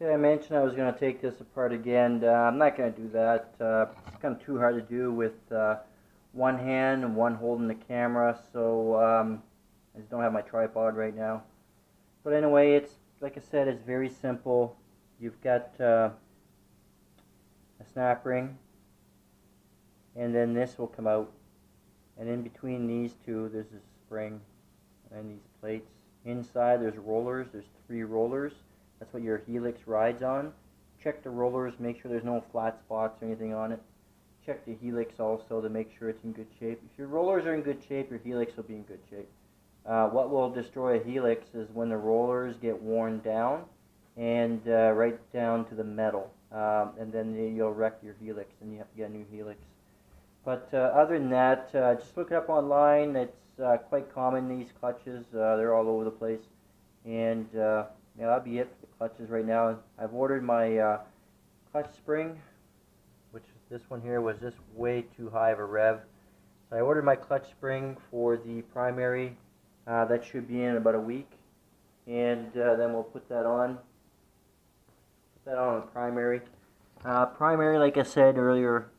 Okay, I mentioned I was going to take this apart again. I'm not going to do that. It's kind of too hard to do with one hand and one holding the camera, so I just don't have my tripod right now. But anyway, it's like I said, it's very simple. You've got a snap ring, and then this will come out. And in between these two, there's a spring and these plates. Inside, there's rollers. There's 3 rollers. That's what your helix rides on. Check the rollers, make sure there's no flat spots or anything on it. Check the helix also to make sure it's in good shape. If your rollers are in good shape, your helix will be in good shape. What will destroy a helix is when the rollers get worn down and right down to the metal. And then you'll wreck your helix and you have to get a new helix. But other than that, just look it up online. It's quite common, these clutches. They're all over the place. And yeah, that'll be it for the clutches right now. I've ordered my clutch spring, which this one here was just way too high of a rev. So I ordered my clutch spring for the primary. That should be in about a week. And then we'll put that on. Put that on the primary. Primary, like I said earlier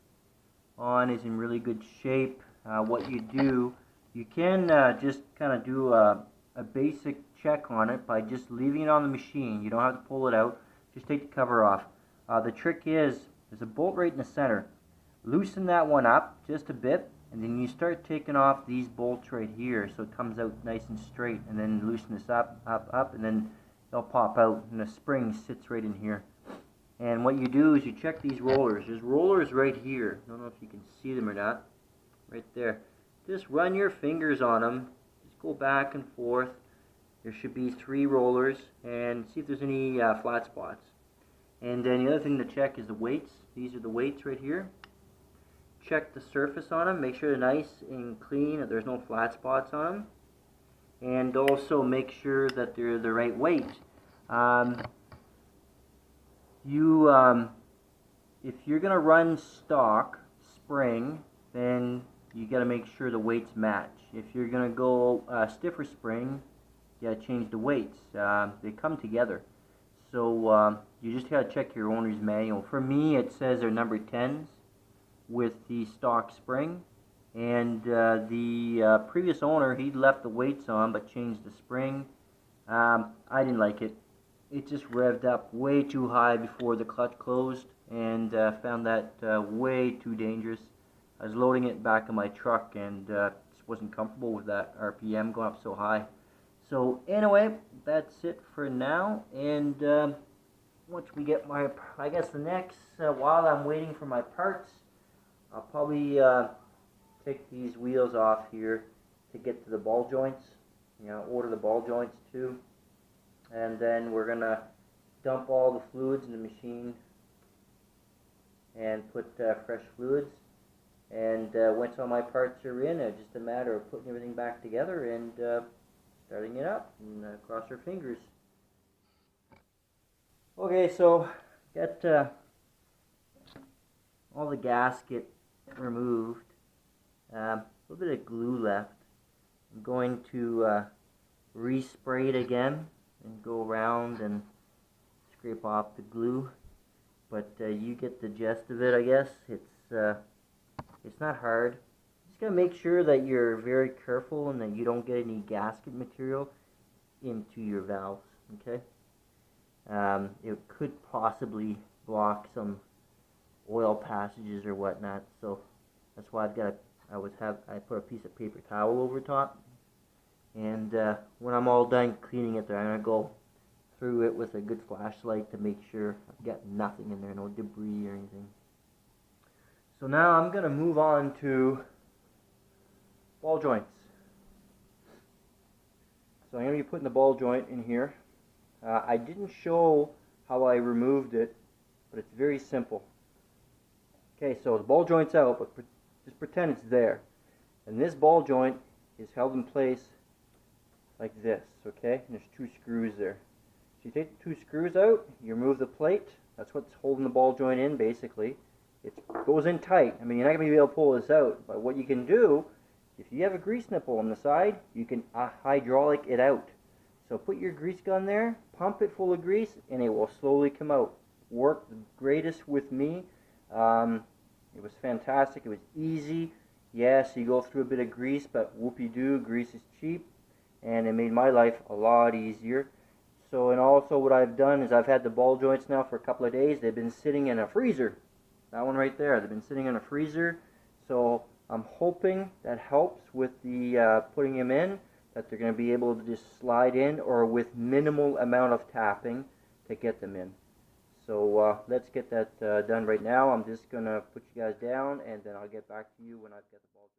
on, is in really good shape. What you do, you can just kind of do a basic check on it by just leaving it on the machine. You don't have to pull it out. Just take the cover off. The trick is, there's a bolt right in the center. Loosen that one up just a bit, and then you start taking off these bolts right here so it comes out nice and straight, and then loosen this up, and then they'll pop out, and the spring sits right in here. And what you do is you check these rollers. There's rollers right here. I don't know if you can see them or not. Right there. Just run your fingers on them. Just go back and forth. There should be 3 rollers, and see if there's any flat spots. And then the other thing to check is the weights. These are the weights right here. Check the surface on them. Make sure they're nice and clean, that there's no flat spots on them. And also make sure that they're the right weight. If you're going to run stock spring, then you got to make sure the weights match. If you're going to go stiffer spring, you got to change the weights. They come together. So you just got to check your owner's manual. For me, it says they're number 10s with the stock spring. And the previous owner, he left the weights on but changed the spring. I didn't like it. It just revved up way too high before the clutch closed, and found that way too dangerous. I was loading it back in my truck and just wasn't comfortable with that RPM going up so high. So anyway, that's it for now, and once we get my, I guess the next, while I'm waiting for my parts, I'll probably take these wheels off here to get to the ball joints. You know, order the ball joints too. And then we're going to dump all the fluids in the machine and put fresh fluids. And once all my parts are in, it's just a matter of putting everything back together and starting it up, and cross our fingers. Okay, so got all the gasket removed. A little bit of glue left. I'm going to respray it again and go around and scrape off the glue, but you get the gist of it, I guess. It's not hard. Just gotta make sure that you're very careful and that you don't get any gasket material into your valves. Okay, it could possibly block some oil passages or whatnot, so that's why I put a piece of paper towel over top. And when I'm all done cleaning it there, I'm going to go through it with a good flashlight to make sure I've got nothing in there, no debris or anything. So now I'm going to move on to ball joints. So I'm going to be putting the ball joint in here. I didn't show how I removed it, but it's very simple. Okay, so the ball joint's out, but just pretend it's there. And this ball joint is held in place like this, okay? And there's 2 screws there. So you take the 2 screws out, you remove the plate. That's what's holding the ball joint in, basically. It goes in tight. I mean, you're not going to be able to pull this out, but what you can do, if you have a grease nipple on the side, you can hydraulic it out. So put your grease gun there, pump it full of grease, and it will slowly come out. Worked the greatest with me. It was fantastic. It was easy. Yes, you go through a bit of grease, but whoopie-doo, grease is cheap, and it made my life a lot easier. So, and also what I've done is I've had the ball joints now for a couple of days. They've been sitting in a freezer. That one right there. They've been sitting in a freezer. So I'm hoping that helps with the putting them in, that they're going to be able to just slide in or with minimal amount of tapping to get them in. So let's get that done right now. I'm just going to put you guys down, and then I'll get back to you when I've got the ball.